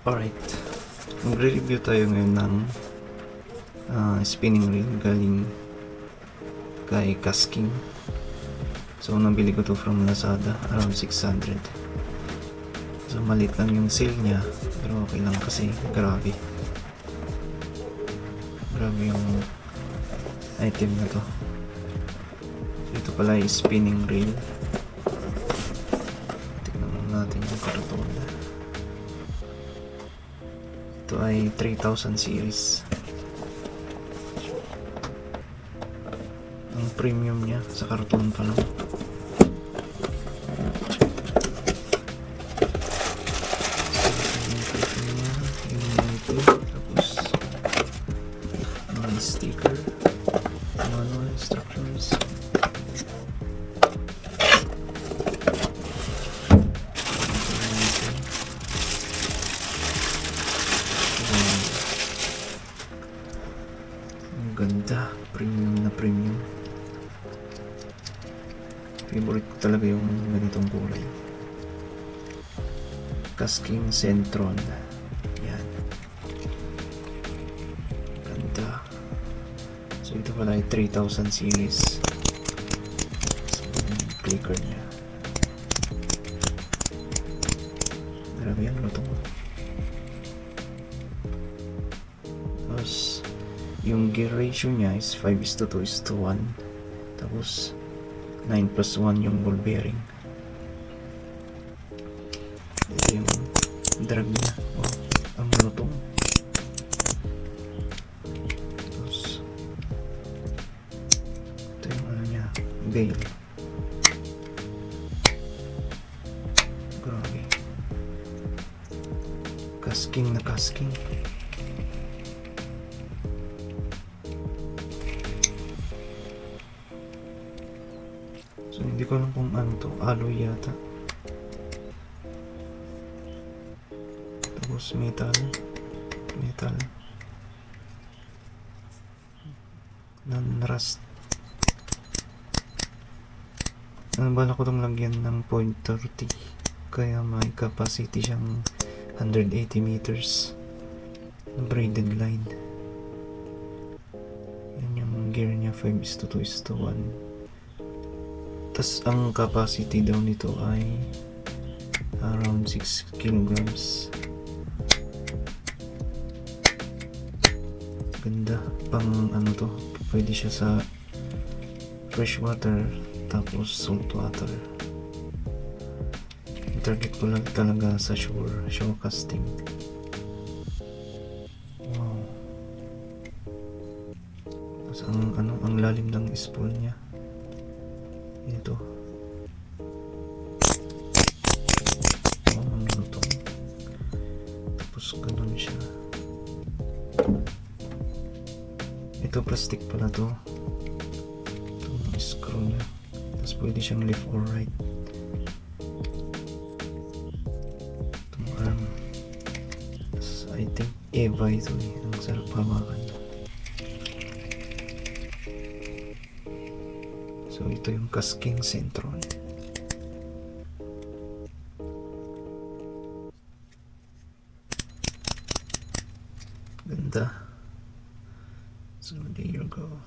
Alright, magre-review tayo ngayon ng spinning reel galing kay Kasking. So nabili ko to from Lazada, around 600. So maliit lang yung sale niya, pero okay lang kasi grabe yung item na to. Ito pala ay spinning reel. Tignan natin yung karton. Ito ay 3000 series. Ang premium niya sa karton pa lang. Tapos mga sticker, manual instructions. Ang ganda, premium na premium. Favorite ko talaga yung ganitong kulay. Kasking Centron. Yan. Ganda. So ito pala ay 3000 series. So, clicker niya. Grabe yan, lutong. Tapos yung gear ratio niya is 5:2:1. Tapos 9+1 yung ball bearing. Ito yung drag niya. Oh, ang lutong. Tapos ito yung ano niya, bail. Grabe. Kasking na kasking. So hindi ko alam kung ano to, alloy yata. Tapos metal. Non-rust. Bala ko itong lagyan ng 0.30, kaya may capacity siyang 180 meters braided line. Yan yung gear niya, 5:2:1. Tas ang capacity daw nito ay around 6 kilograms. Ganda. Pang ano to, pwede siya sa fresh water tapos salt water. Target ko lang talaga sa shore casting. Wow. Tapos ang lalim ng spool niya. Ito. Oh, ang lutong. Tapos ganun siya. Ito plastic pala to. Itong screw niya. Tapos pwede siyang left or right. Itong arm. Tapos I think Eva ito eh. Ang sarap hawakan. So ito yung Kasking Centron. Ganda. So there you go.